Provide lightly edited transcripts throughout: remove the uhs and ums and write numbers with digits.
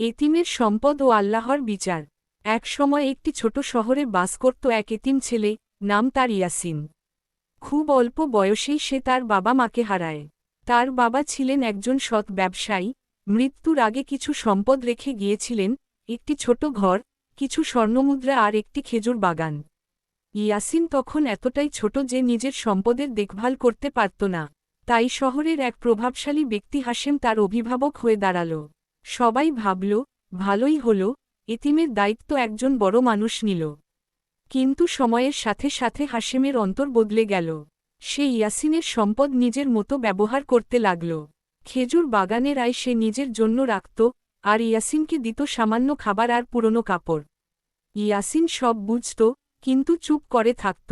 এতিমের সম্পদ ও আল্লাহর বিচার। এক সময় একটি ছোট শহরে বাস করত এক এতিম ছেলে, নাম তার ইয়াসিন। খুব অল্প বয়সেই সে তার বাবা মাকে হারায়। তার বাবা ছিলেন একজন সৎ ব্যবসায়ী, মৃত্যুর আগে কিছু সম্পদ রেখে গিয়েছিলেন, একটি ছোট ঘর, কিছু স্বর্ণমুদ্রা আর একটি খেজুর বাগান। ইয়াসিন তখন এতটাই ছোট যে নিজের সম্পদের দেখভাল করতে পারত না। তাই শহরের এক প্রভাবশালী ব্যক্তি হাশেম তার অভিভাবক হয়ে দাঁড়াল। সবাই ভাবল, ভালোই হল, এতিমের দায়িত্ব একজন বড় মানুষ নিল। কিন্তু সময়ের সাথে সাথে হাশেমের অন্তর বদলে গেল। সে ইয়াসিনের সম্পদ নিজের মতো ব্যবহার করতে লাগল। খেজুর বাগানের আয় সে নিজের জন্য রাখত, আর ইয়াসিনকে দিত সামান্য খাবার আর পুরনো কাপড়। ইয়াসিন সব বুঝত, কিন্তু চুপ করে থাকত।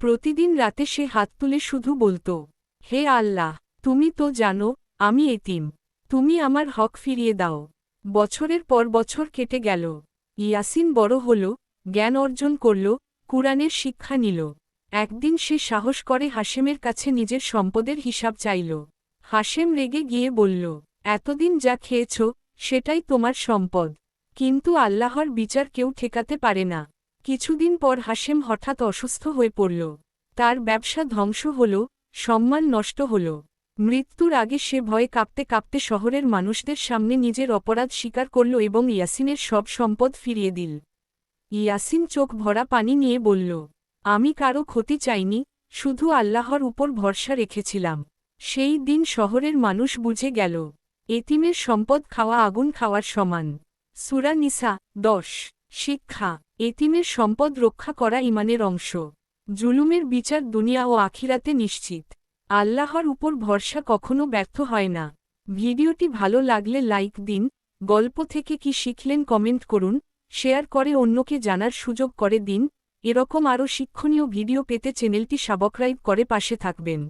প্রতিদিন রাতে সে হাত তুলে শুধু বলত, হে আল্লাহ, তুমি তো জানো আমি এতিম, তুমি আমার হক ফিরিয়ে দাও। বছরের পর বছর কেটে গেল। ইয়াসিন বড় হল, জ্ঞান অর্জন করল, কুরআনের শিক্ষা নিল। একদিন সে সাহস করে হাশেমের কাছে নিজের সম্পদের হিসাব চাইল। হাশেম রেগে গিয়ে বলল, এতদিন যা খেয়েছ সেটাই তোমার সম্পদ, কিন্তু আল্লাহর বিচার কেউ ঠেকাতে পারে না। কিছুদিন পর হাশেম হঠাৎ অসুস্থ হয়ে পড়ল। তার ব্যবসা ধ্বংস হল, সম্মান নষ্ট হল। মৃত্যুর আগে সে ভয়ে কাঁপতে কাঁপতে শহরের মানুষদের সামনে নিজের অপরাধ স্বীকার করল এবং ইয়াসিনের সব সম্পদ ফিরিয়ে দিল। ইয়াসিন চোখ ভরা পানি নিয়ে বলল, আমি কারো ক্ষতি চাইনি, শুধু আল্লাহর উপর ভরসা রেখেছিলাম। সেই দিন শহরের মানুষ বুঝে গেল, এতিমের সম্পদ খাওয়া আগুন খাওয়ার সমান। সূরা নিসা 10। শিক্ষা। এতিমের সম্পদ রক্ষা করা ঈমানের অংশ। জুলুমের বিচার দুনিয়া ও আখিরাতে নিশ্চিত। আল্লাহর উপর ভরসা কখনো ব্যর্থ হয় না। ভিডিওটি ভালো লাগলে লাইক দিন, গল্প থেকে কি শিখলেন কমেন্ট করুন, শেয়ার করে অন্যকে জানার সুযোগ করে দিন। এরকম আরও শিক্ষণীয় ভিডিও পেতে চ্যানেলটি সাবস্ক্রাইব করে পাশে থাকবেন।